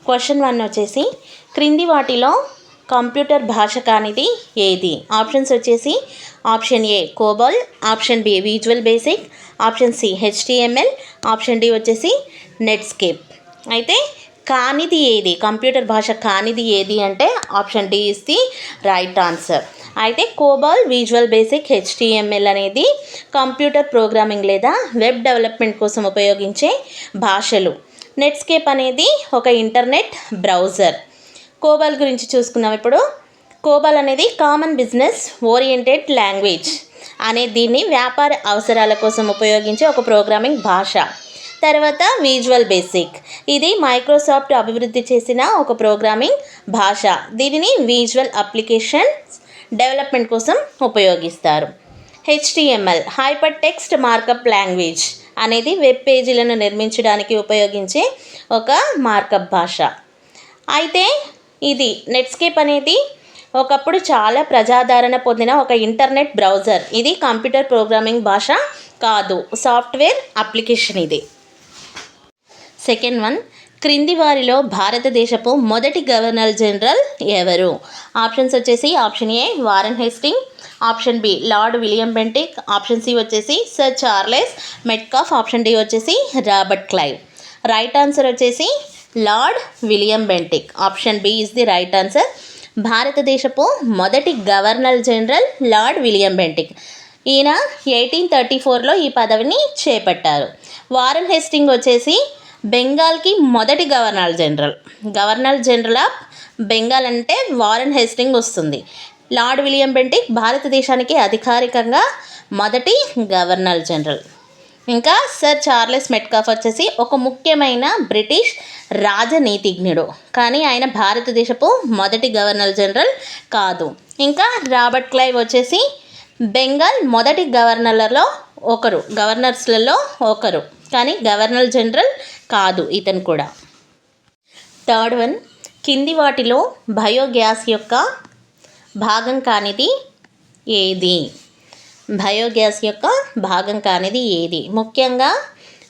Question 1 వచ్చేసి క్రింది వాటిలో కంప్యూటర్ భాష కానిది ఏది? ఆప్షన్స్ వచ్చేసి option A COBOL, option B Visual Basic, option C HTML, option D వచ్చేసి నెట్స్కేప్. అయితే కానిది ఏది, కంప్యూటర్ భాష కానిది ఏది అంటే option D is the right answer. అయితే కోబాల్, విజువల్ బేసిక్, హెచ్టిఎంఎల్ అనేది కంప్యూటర్ ప్రోగ్రామింగ్ లేదా వెబ్ డెవలప్మెంట్ కోసం ఉపయోగించే భాషలు. నెట్స్కేప్ అనేది ఒక ఇంటర్నెట్ బ్రౌజర్. కోబాల్ గురించి చూసుకుందాం ఇప్పుడు. కోబాల్ అనేది కామన్ బిజినెస్ ఓరియంటెడ్ లాంగ్వేజ్ అనే దీన్ని వ్యాపార అవసరాల కోసం ఉపయోగించే ఒక ప్రోగ్రామింగ్ భాష. తర్వాత విజువల్ బేసిక్, ఇది మైక్రోసాఫ్ట్ అభివృద్ధి చేసిన ఒక ప్రోగ్రామింగ్ భాష. దీనిని విజువల్ అప్లికేషన్స్ డెవలప్మెంట్ కోసం ఉపయోగిస్తారు. HTML hyper text markup language అనేది వెబ్ పేజీలను నిర్మించడానికి ఉపయోగించే ఒక మార్కప్ భాష. అయితే ఇది నెట్స్కేప్ అనేది ఒకప్పుడు చాలా ప్రజాదరణ పొందిన ఒక ఇంటర్నెట్ బ్రౌజర్. ఇది కంప్యూటర్ ప్రోగ్రామింగ్ భాష కాదు, సాఫ్ట్వేర్ అప్లికేషన్ ఇది. సెకండ్ వన్, క్రింది వారిలో భారతదేశపు మొదటి గవర్నర్ జనరల్ ఎవరు? ఆప్షన్స్ వచ్చేసి option A Warren Hastings, option B Lord William Bentinck, option C వచ్చేసి sir Charles Metcalfe, option D వచ్చేసి రాబర్ట్ క్లైవ్. రైట్ ఆన్సర్ వచ్చేసి Lord William Bentinck. Option B is the right answer. భారతదేశపు మొదటి governor general Lord William Bentinck. ఈయన 1834లో ఈ పదవిని చేపట్టారు. వారన్ హేస్టింగ్ వచ్చేసి బెంగాల్కి మొదటి governor general. Governor general of Bengal అంటే వారన్ హేస్టింగ్ వస్తుంది. లార్డ్ విలియం బెంటిక్ భారతదేశానికి అధికారికంగా మొదటి గవర్నర్ జనరల్. ఇంకా సర్ చార్లెస్ మెట్కాఫ్ వచ్చేసి ఒక ముఖ్యమైన బ్రిటిష్ రాజనీతిజ్ఞుడు, కానీ ఆయన భారతదేశపు మొదటి గవర్నర్ జనరల్ కాదు. ఇంకా రాబర్ట్ క్లైవ్ వచ్చేసి బెంగాల్ మొదటి గవర్నర్స్లలో ఒకరు, కానీ గవర్నర్ జనరల్ కాదు ఇతను కూడా. థర్డ్ వన్, కింది వాటిలో బయోగ్యాస్ యొక్క భాగం కానిది ఏది? బయోగ్యాస్ యొక్క భాగం కానిది ఏది? ముఖ్యంగా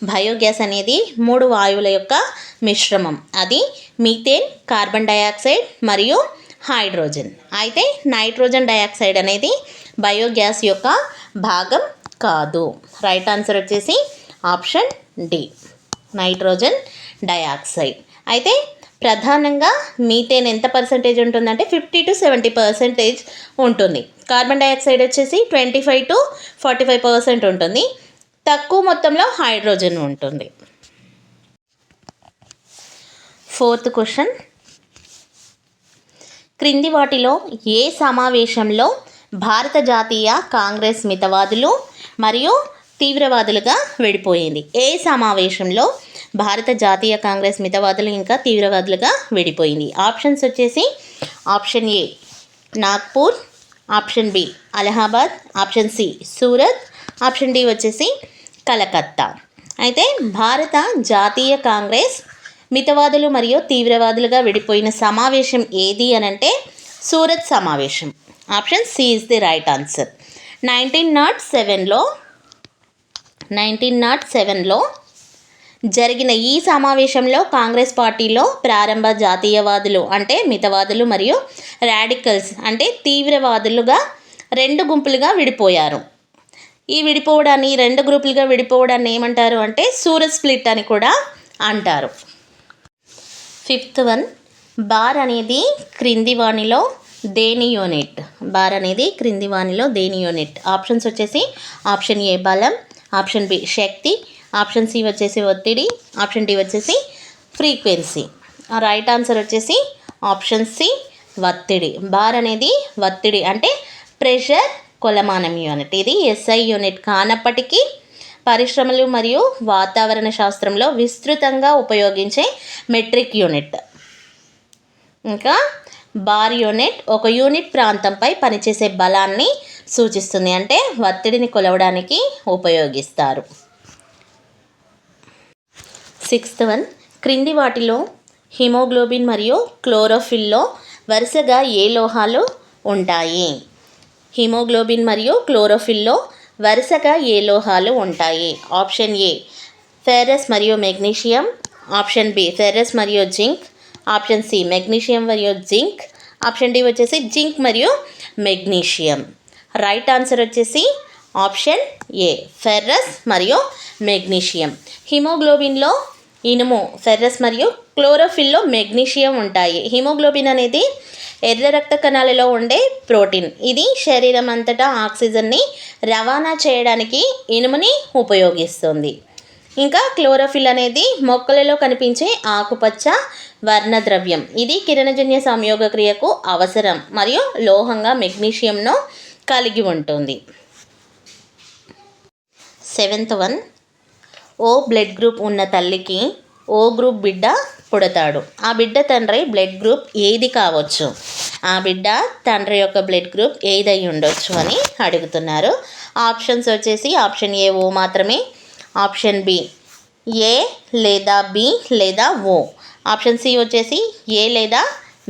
బయోగ్యాస్ అనేది 3 వాయువుల యొక్క మిశ్రమం. అది మీథేన్, కార్బన్ డయాక్సైడ్ మరియు హైడ్రోజన్. అయితే నైట్రోజన్ డయాక్సైడ్ అనేది బయోగ్యాస్ యొక్క భాగం కాదు. రైట్ ఆన్సర్ వచ్చేసి ఆప్షన్ డి నైట్రోజన్ డయాక్సైడ్. అయితే ప్రధానంగా మీథేన్ ఎంత పర్సెంటేజ్ ఉంటుందంటే 50 to 70% ఉంటుంది. కార్బన్ డయాక్సైడ్ వచ్చేసి 25 to 45% ఉంటుంది. తక్కువ మొత్తంలో హైడ్రోజన్ ఉంటుంది. ఫోర్త్ క్వశ్చన్, క్రింది వాటిలో ఏ సమావేశంలో భారత జాతీయ కాంగ్రెస్ మితవాదులు మరియు తీవ్రవాదులుగా విడిపోయింది? ఏ సమావేశంలో భారత జాతీయ కాంగ్రెస్ మితవాదులు ఇంకా తీవ్రవాదులుగా విడిపోయింది? ఆప్షన్స్ వచ్చేసి option A Nagpur, option B Allahabad, option C Surat, option D వచ్చేసి కలకత్తా. అయితే భారత జాతీయ కాంగ్రెస్ మితవాదులు మరియు తీవ్రవాదులుగా విడిపోయిన సమావేశం ఏది అనంటే సూరత్ సమావేశం. Option C is the right answer. 1907లో జరిగిన ఈ సమావేశంలో కాంగ్రెస్ పార్టీలో ప్రారంభ జాతీయవాదులు అంటే మితవాదులు మరియు రాడికల్స్ అంటే తీవ్రవాదులుగా 2 గుంపులుగా విడిపోయారు. ఈ 2 గ్రూపులుగా విడిపోవడాన్ని ఏమంటారు అంటే సూరత్ స్ప్లిట్ అని కూడా అంటారు. ఫిఫ్త్ వన్, బార్ అనేది క్రింది వానిలో దేని యూనిట్? బార్ అనేది క్రింది వానిలో దేని యూనిట్? ఆప్షన్స్ వచ్చేసి ఆప్షన్ ఏ బలం, ఆప్షన్ బి శక్తి, ఆప్షన్ సి వచ్చేసి ఒత్తిడి, ఆప్షన్ డి వచ్చేసి ఫ్రీక్వెన్సీ. రైట్ ఆన్సర్ వచ్చేసి ఆప్షన్ సి ఒత్తిడి. బార్ అనేది ఒత్తిడి అంటే ప్రెషర్ కొలమానం యూనిట్. ఇది ఎస్ఐ యూనిట్ కానప్పటికీ పరిశ్రమలు మరియు వాతావరణ శాస్త్రంలో విస్తృతంగా ఉపయోగించే మెట్రిక్ యూనిట్. ఇంకా బార్ యూనిట్ ఒక యూనిట్ ప్రాంతంపై పనిచేసే బలాన్ని సూచిస్తుంది, అంటే ఒత్తిడిని కొలవడానికి ఉపయోగిస్తారు. సిక్స్త్ వన్, క్రింది వాటిలో హిమోగ్లోబిన్ మరియు క్లోరోఫిల్లో వరుసగా ఏ లోహాలు ఉంటాయి? హిమోగ్లోబిన్ మరియు క్లోరోఫిల్లో వరుసగా ఏ లోహాలు ఉంటాయి? ఆప్షన్ ఏ ఫెర్రస్ మరియు మెగ్నీషియం, ఆప్షన్ బి ఫెర్రస్ మరియు జింక్, ఆప్షన్ సి మెగ్నీషియం మరియు జింక్, ఆప్షన్ డి వచ్చేసి జింక్ మరియు మెగ్నీషియం. రైట్ ఆన్సర్ వచ్చేసి ఆప్షన్ ఏ ఫెర్రస్ మరియు మెగ్నీషియం. హిమోగ్లోబిన్లో ఇనుము, ఫెర్రస్ మరియు క్లోరోఫిల్లో మెగ్నీషియం ఉంటాయి. హిమోగ్లోబిన్ అనేది ఎర్ర రక్త కణాలలో ఉండే ప్రోటీన్. ఇది శరీరం అంతటా ఆక్సిజన్ని రవాణా చేయడానికి ఇనుముని ఉపయోగిస్తుంది. ఇంకా క్లోరోఫిల్ అనేది మొక్కలలో కనిపించే ఆకుపచ్చ వర్ణద్రవ్యం. ఇది కిరణజన్య సంయోగ క్రియకు అవసరం మరియు లోహంగా మెగ్నీషియంను కలిగి ఉంటుంది. 7th వన్, ఓ బ్లడ్ గ్రూప్ ఉన్న తల్లికి ఓ గ్రూప్ బిడ్డ పుడతాడు. ఆ బిడ్డ తండ్రి బ్లడ్ గ్రూప్ ఏది కావచ్చు? ఆ బిడ్డ తండ్రి యొక్క బ్లడ్ గ్రూప్ ఏదై ఉండొచ్చు అని అడుగుతున్నారు. ఆప్షన్స్ వచ్చేసి ఆప్షన్ ఏ ఓ మాత్రమే, ఆప్షన్ బి ఏ లేదా బి లేదా ఓ, ఆప్షన్ సి వచ్చేసి ఏ లేదా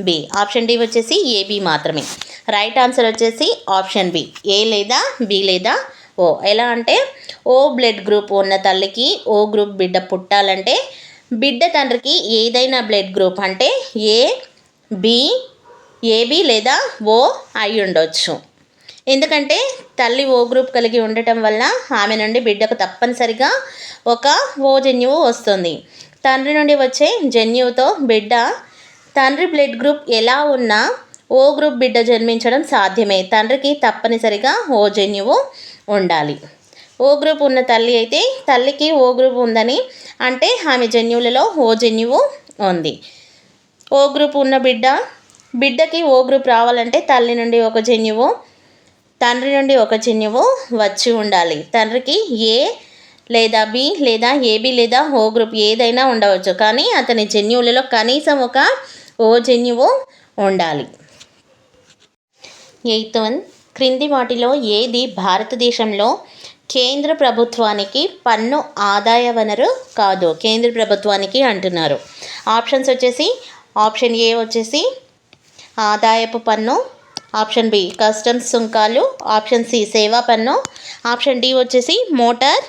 బి, ఆప్షన్ డి వచ్చేసి ఏబి మాత్రమే. రైట్ ఆన్సర్ వచ్చేసి ఆప్షన్ బి ఏ లేదా బి లేదా ఓ. ఎలా అంటే ఓ బ్లడ్ గ్రూప్ ఉన్న తల్లికి ఓ గ్రూప్ బిడ్డ పుట్టాలంటే బిడ్డ తండ్రికి ఏదైనా బ్లడ్ గ్రూప్ అంటే ఏ, బి, ఏబి లేదా ఓ అయి ఉండొచ్చు. ఎందుకంటే తల్లి ఓ గ్రూప్ కలిగి ఉండటం వల్ల ఆమె నుండి బిడ్డకు తప్పనిసరిగా ఒక ఓ జన్యువు వస్తుంది. తండ్రి నుండి వచ్చే జన్యువుతో బిడ్డ తండ్రి బ్లడ్ గ్రూప్ ఎలా ఉన్నా ఓ గ్రూప్ బిడ్డ జన్మించడం సాధ్యమే. తండ్రికి తప్పనిసరిగా ఓ జన్యువు ఉండాలి. ఓ గ్రూప్ ఉన్న తల్లి అయితే తల్లికి ఓ గ్రూప్ ఉందని అంటే ఆమె జన్యువులలో ఓ జన్యువు ఉంది. ఓ గ్రూప్ ఉన్న బిడ్డకి ఓ గ్రూప్ రావాలంటే తల్లి నుండి ఒక జన్యువు, తండ్రి నుండి ఒక జన్యువు వచ్చి ఉండాలి. తండ్రికి ఏ లేదా బి లేదా ఏబి లేదా ఓ గ్రూప్ ఏదైనా ఉండవచ్చు, కానీ అతని జన్యువులలో కనీసం ఒక ఓ జన్యువు ఉండాలి. 8th వన్, క్రింది వాటిలో ఏది భారతదేశంలో కేంద్ర ప్రభుత్వానికి పన్ను ఆదాయ వనరు కాదు? కేంద్ర ప్రభుత్వానికి అంటున్నారు. ఆప్షన్స్ వచ్చేసి ఆప్షన్ ఏ వచ్చేసి ఆదాయపు పన్ను, ఆప్షన్ బి కస్టమ్స్ సుంకాలు, ఆప్షన్ సి సేవా పన్ను, ఆప్షన్ డి వచ్చేసి మోటార్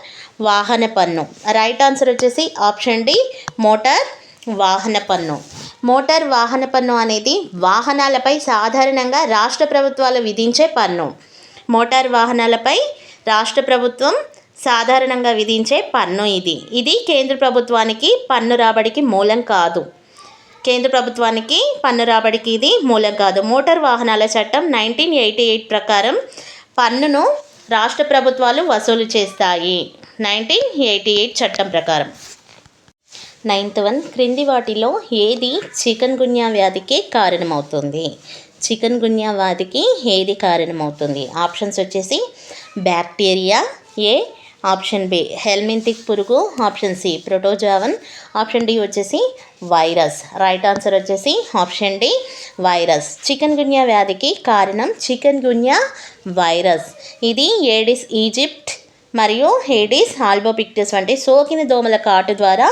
వాహన పన్ను. రైట్ ఆన్సర్ వచ్చేసి ఆప్షన్ డి మోటార్ వాహన పన్ను. మోటార్ వాహన పన్ను అనేది వాహనాలపై సాధారణంగా రాష్ట్ర ప్రభుత్వాలు విధించే పన్ను. మోటార్ వాహనాలపై రాష్ట్ర ప్రభుత్వం సాధారణంగా విధించే పన్ను ఇది కేంద్ర ప్రభుత్వానికి పన్ను రాబడికి మూలం కాదు. కేంద్ర ప్రభుత్వానికి పన్ను రాబడికి ఇది మూలం కాదు. మోటార్ వాహనాల చట్టం 1988 ప్రకారం పన్నును రాష్ట్ర ప్రభుత్వాలు వసూలు చేస్తాయి. 1988 చట్టం ప్రకారం. 9th వన్, క్రింది వాటిలో ఏది చికన్ గున్యా వ్యాధికి కారణమవుతుంది? చికన్ గున్యా వ్యాధికి ఏది కారణమవుతుంది? ఆప్షన్స్ వచ్చేసి bacteria A, option B helminthic పురుగు, option C protozoan, option D వచ్చేసి వైరస్. రైట్ ఆన్సర్ వచ్చేసి option D virus. Chikungunya వ్యాధికి కారణం చికన్ గున్యా వైరస్. ఇది ఏడిస్ ఈజిప్ట్ మరియు ఏడిస్ ఆల్బోపిక్టస్ వంటి సోకిన దోమల కాటు ద్వారా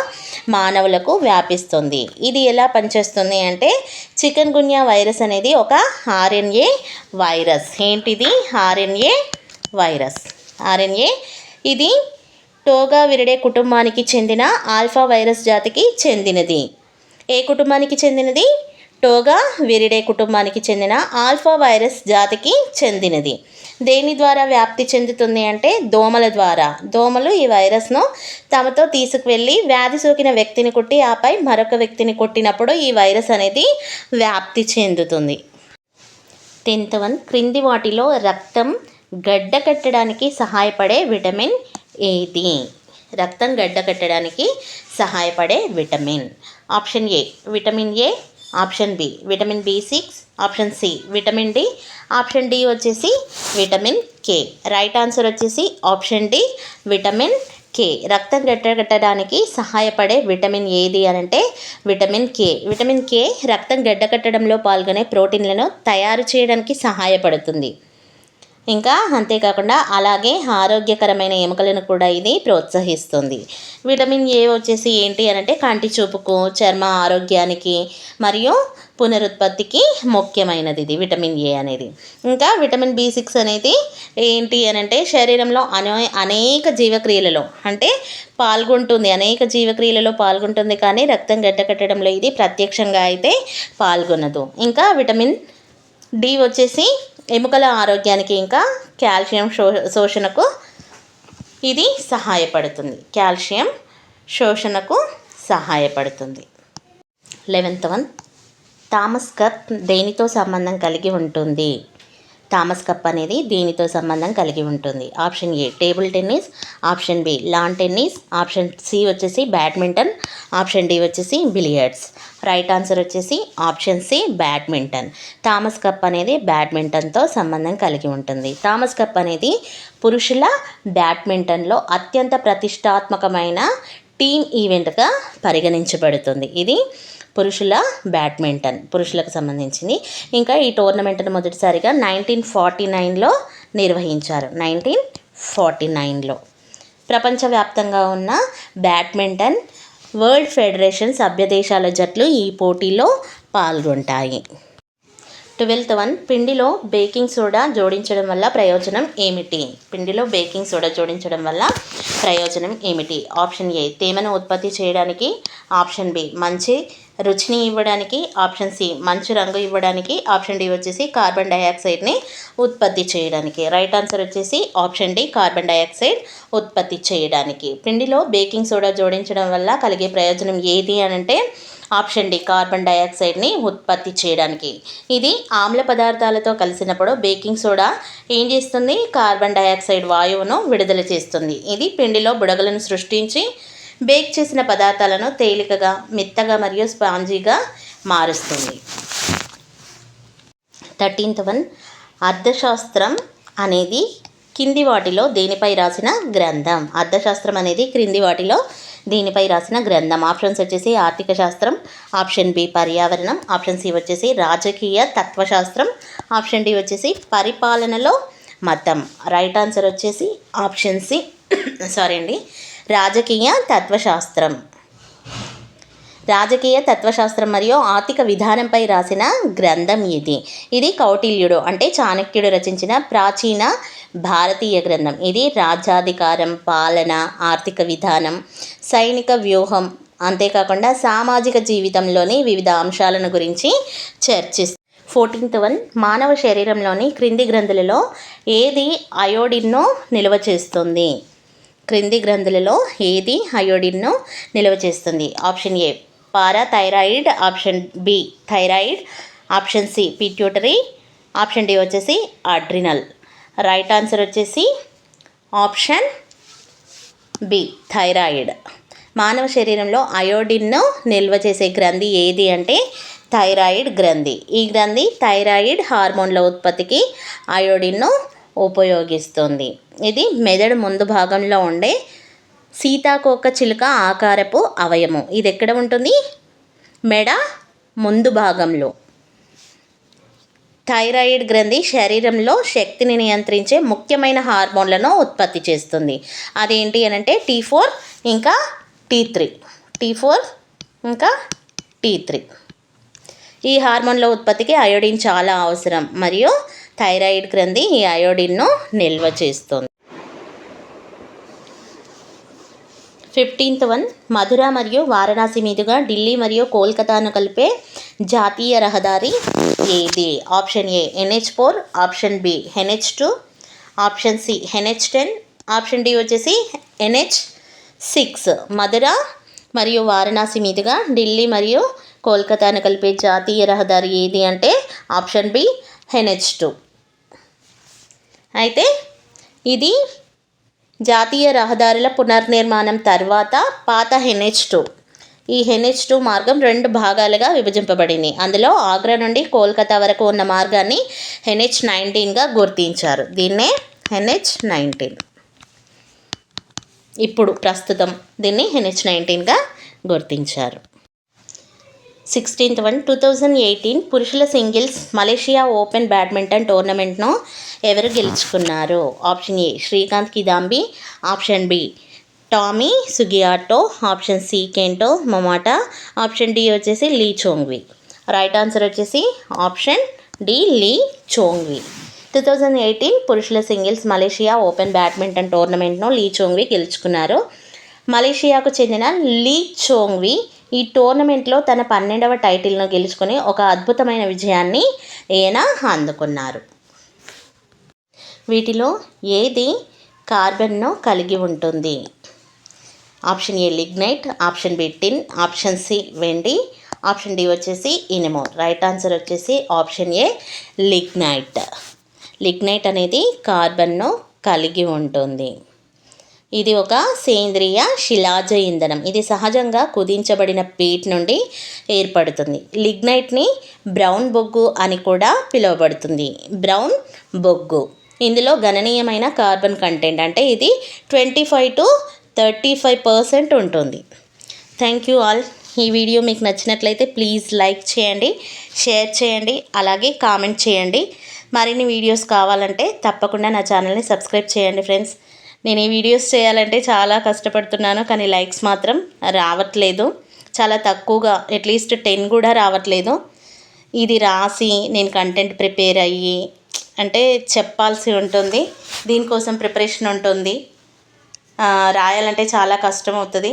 మానవులకు వ్యాపిస్తుంది. ఇది ఎలా పనిచేస్తుంది అంటే చికన్ గున్యా వైరస్ అనేది ఒక ఆర్ఎన్ఏ వైరస్. ఏంటిది? RNA virus. ఆర్ఎన్ఏ ఇది టోగా విరిడే కుటుంబానికి చెందిన ఆల్ఫా వైరస్ జాతికి చెందినది. ఏ కుటుంబానికి చెందినది? టోగా విరిడే కుటుంబానికి చెందిన ఆల్ఫా వైరస్ జాతికి చెందినది. దేని ద్వారా వ్యాప్తి చెందుతుంది అంటే దోమల ద్వారా. దోమలు ఈ వైరస్ను తమతో తీసుకువెళ్ళి వ్యాధి సోకిన వ్యక్తిని కొట్టి ఆపై మరొక వ్యక్తిని కొట్టినప్పుడు ఈ వైరస్ అనేది వ్యాప్తి చెందుతుంది. 10th వన్, క్రింది వాటిలో రక్తం గడ్డ కట్టడానికి సహాయపడే విటమిన్ ఏది? రక్తం గడ్డ కట్టడానికి సహాయపడే vitamin. Option A vitamin A, option B vitamin B6, option C vitamin D, option D వచ్చేసి విటమిన్ కే. రైట్ ఆన్సర్ వచ్చేసి ఆప్షన్ డి విటమిన్ కే. రక్తం గడ్డకట్టడానికి సహాయపడే విటమిన్ ఏది అని అంటే విటమిన్ కే. విటమిన్ కే రక్తం గడ్డకట్టడంలో పాల్గొనే ప్రోటీన్లను తయారు చేయడానికి సహాయపడుతుంది. ఇంకా అంతేకాకుండా అలాగే ఆరోగ్యకరమైన ఎముకలను కూడా ఇది ప్రోత్సహిస్తుంది. విటమిన్ ఏ వచ్చేసి ఏంటి అని అంటే కంటి చూపుకు, చర్మ ఆరోగ్యానికి మరియు పునరుత్పత్తికి ముఖ్యమైనది ఇది విటమిన్ ఏ అనేది. ఇంకా విటమిన్ B6 అనేది ఏంటి అని అంటే శరీరంలో అనేక జీవక్రియలలో అంటే అనేక జీవక్రియలలో పాల్గొంటుంది, కానీ రక్తం గడ్డకట్టడంలో ఇది ప్రత్యక్షంగా అయితే పాల్గొనదు. ఇంకా విటమిన్ డి వచ్చేసి ఎముకల ఆరోగ్యానికి ఇంకా కాల్షియం శోషణకు ఇది సహాయపడుతుంది. కాల్షియం శోషణకు సహాయపడుతుంది. 11th వన్, థామస్ కప్ దేనితో సంబంధం కలిగి ఉంటుంది? థామస్ కప్ అనేది దేనితో సంబంధం కలిగి ఉంటుంది? Option A table tennis, option B lawn tennis, option C వచ్చేసి బ్యాడ్మింటన్, ఆప్షన్ డి వచ్చేసి బిలియర్డ్స్. రైట్ ఆన్సర్ వచ్చేసి option C badminton. Thomas Cup అనేది బ్యాడ్మింటన్తో సంబంధం కలిగి ఉంటుంది. థామస్ కప్ అనేది పురుషుల బ్యాడ్మింటన్లో అత్యంత ప్రతిష్టాత్మకమైన టీమ్ ఈవెంట్గా పరిగణించబడుతుంది. ఇది పురుషుల బ్యాడ్మింటన్, పురుషులకు సంబంధించింది. ఇంకా ఈ టోర్నమెంట్ను మొదటిసారిగా 1949లో నిర్వహించారు. 1949లో ప్రపంచవ్యాప్తంగా ఉన్న బ్యాడ్మింటన్ వరల్డ్ ఫెడరేషన్ సభ్య దేశాల జట్లు ఈ పోటీలో పాల్గొంటాయి. 12th వన్, పిండిలో బేకింగ్ సోడా జోడించడం వల్ల ప్రయోజనం ఏమిటి? పిండిలో బేకింగ్ సోడా జోడించడం వల్ల ప్రయోజనం ఏమిటి? ఆప్షన్ ఏ తేమను ఉత్పత్తి చేయడానికి, ఆప్షన్ బి మంచి రుచిని ఇవ్వడానికి, ఆప్షన్ సి మంచి రంగు ఇవ్వడానికి, ఆప్షన్ డి వచ్చేసి కార్బన్ డైఆక్సైడ్ని ఉత్పత్తి చేయడానికి. రైట్ ఆన్సర్ వచ్చేసి ఆప్షన్ డి కార్బన్ డైఆక్సైడ్ ఉత్పత్తి చేయడానికి. పిండిలో బేకింగ్ సోడా జోడించడం వల్ల కలిగే ప్రయోజనం ఏది అని అంటే ఆప్షన్ డి కార్బన్ డైఆక్సైడ్ని ఉత్పత్తి చేయడానికి. ఇది ఆమ్ల పదార్థాలతో కలిసినప్పుడు బేకింగ్ సోడా ఏం చేస్తుంది? కార్బన్ డైఆక్సైడ్ వాయువును విడుదల చేస్తుంది. ఇది పిండిలో బుడగలను సృష్టించి బేక్ చేసిన పదార్థాలను తేలికగా, మెత్తగా మరియు స్పాంజీగా మారుస్తుంది. 13th వన్, అర్థశాస్త్రం అనేది కింది వాటిలో దేనిపై రాసిన గ్రంథం? అర్థశాస్త్రం అనేది క్రింది వాటిలో దీనిపై రాసిన గ్రంథం. ఆప్షన్స్ వచ్చేసి ఆర్థిక శాస్త్రం, ఆప్షన్ బి పర్యావరణం, ఆప్షన్ సి వచ్చేసి రాజకీయ తత్వశాస్త్రం, ఆప్షన్ డి వచ్చేసి పరిపాలనలో మతం. రైట్ ఆన్సర్ వచ్చేసి ఆప్షన్ సి రాజకీయ తత్వశాస్త్రం. రాజకీయ తత్వశాస్త్రం మరియు ఆర్థిక విధానంపై రాసిన గ్రంథం ఇది. ఇది కౌటిల్యుడు అంటే చాణక్యుడు రచించిన ప్రాచీన భారతీయ గ్రంథం. ఇది రాజ్యాధికారం, పాలన, ఆర్థిక విధానం, సైనిక వ్యూహం, అంతేకాకుండా సామాజిక జీవితంలోని వివిధ అంశాలను గురించి చర్చిస్తుంది. 14th వన్, మానవ శరీరంలోని క్రింది గ్రంథులలో ఏది అయోడిన్ను నిల్వ చేస్తుంది? క్రింది గ్రంథులలో ఏది అయోడిన్ను నిల్వ చేస్తుంది? Option A parathyroid, option B thyroid, option C pituitary, option D వచ్చేసి అడ్రినల్. రైట్ ఆన్సర్ వచ్చేసి ఆప్షన్ బి థైరాయిడ్. మానవ శరీరంలో అయోడిన్ను నిల్వ చేసే గ్రంథి ఏది అంటే థైరాయిడ్ గ్రంథి. ఈ గ్రంథి థైరాయిడ్ హార్మోన్ల ఉత్పత్తికి అయోడిన్ను ఉపయోగిస్తుంది. ఇది మెదడు ముందు భాగంలో ఉండే సీతాకోక చిలుక ఆకారపు అవయవం. ఇది ఎక్కడ ఉంటుంది? మెడ ముందు భాగంలో. థైరాయిడ్ గ్రంథి శరీరంలో శక్తిని నియంత్రించే ముఖ్యమైన హార్మోన్లను ఉత్పత్తి చేస్తుంది. అదేంటి అని అంటే T4 ఇంకా T3. T4 ఇంకా T3. ఈ హార్మోన్ల ఉత్పత్తికి అయోడిన్ చాలా అవసరం మరియు థైరాయిడ్ గ్రంథి ఈ అయోడిన్ను నిల్వ చేస్తుంది. 15th వన్, మధుర మరియు వారణాసి మీదుగా ఢిల్లీ మరియు కోల్కతాను కలిపే జాతీయ రహదారి ఏది? Option A NH4, option B NH2, option C NH10, option D వచ్చేసి NH6. మధుర మరియు వారణాసి మీదుగా ఢిల్లీ మరియు కోల్కతాను కలిపే జాతీయ రహదారి ఏది అంటే ఆప్షన్ బి NH2. అయితే ఇది జాతీయ రహదారుల పునర్నిర్మాణం తర్వాత పాత NH2. ఈ NH2 మార్గం 2 భాగాలుగా విభజింపబడింది. అందులో ఆగ్రా నుండి కోల్కతా వరకు ఉన్న మార్గాన్ని NH19గా గుర్తించారు. దీన్నే NH19. ఇప్పుడు ప్రస్తుతం దీన్ని NH19గా గుర్తించారు. 16th వన్, 2018 పురుషుల సింగిల్స్ మలేషియా ఓపెన్ బ్యాడ్మింటన్ టోర్నమెంట్ను ఎవరు గెలుచుకున్నారు? Option A Srikanth Kidambi, option B Tommy Sugiarto, option C Kento Momota, option D వచ్చేసి లీ చోంగ్వి. రైట్ ఆన్సర్ వచ్చేసి ఆప్షన్ డి లీ చోంగ్వి. 2018 పురుషుల సింగిల్స్ మలేషియా ఓపెన్ బ్యాడ్మింటన్ టోర్నమెంట్ను లీ చోంగ్వి గెలుచుకున్నారు. మలేషియాకు చెందిన లీ చోంగ్వి ఈ టోర్నమెంట్లో తన 12వ టైటిల్ను గెలుచుకొని ఒక అద్భుతమైన విజయాన్ని ఈయన అందుకున్నారు. వీటిలో ఏది కార్బన్ను కలిగి ఉంటుంది? Option A lignite, option B tin, option C వెండి, ఆప్షన్ డి వచ్చేసి ఇనుము. రైట్ ఆన్సర్ వచ్చేసి ఆప్షన్ ఏ లిగ్నైట్. లిగ్నైట్ అనేది కార్బన్ను కలిగి ఉంటుంది. ఇది ఒక సేంద్రియ శిలాజ ఇంధనం. ఇది సహజంగా కుదించబడిన పీట్ నుండి ఏర్పడుతుంది. లిగ్నైట్ని బ్రౌన్ బొగ్గు అని కూడా పిలువబడుతుంది. బ్రౌన్ బొగ్గు ఇందులో గణనీయమైన కార్బన్ కంటెంట్, అంటే ఇది 25 to 35% ఉంటుంది. Thank you all. ఈ వీడియో మీకు నచ్చినట్లయితే ప్లీజ్ లైక్ చేయండి, షేర్ చేయండి, అలాగే కామెంట్ చేయండి. మరిన్ని వీడియోస్ కావాలంటే తప్పకుండా నా ఛానల్ని సబ్స్క్రైబ్ చేయండి ఫ్రెండ్స్. నేను ఈ వీడియోస్ చేయాలంటే చాలా కష్టపడుతున్నాను, కానీ లైక్స్ మాత్రం రావట్లేదు. చాలా తక్కువగా, అట్లీస్ట్ 10 కూడా రావట్లేదు. ఇది రాసి నేను కంటెంట్ ప్రిపేర్ అయ్యి అంటే చెప్పాల్సి ఉంటుంది. దీనికోసం ప్రిపరేషన్ ఉంటుంది. రాయాలంటే చాలా కష్టం అవుతుంది.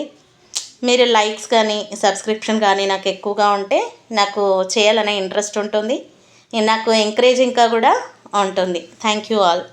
మీరు లైక్స్ కానీ సబ్స్క్రిప్షన్ కానీ నాకు ఎక్కువగా ఉంటే నాకు చేయాలనే ఇంట్రెస్ట్ ఉంటుంది. నాకు ఎంకరేజింగ్గా కూడా ఉంటుంది. Thank you all.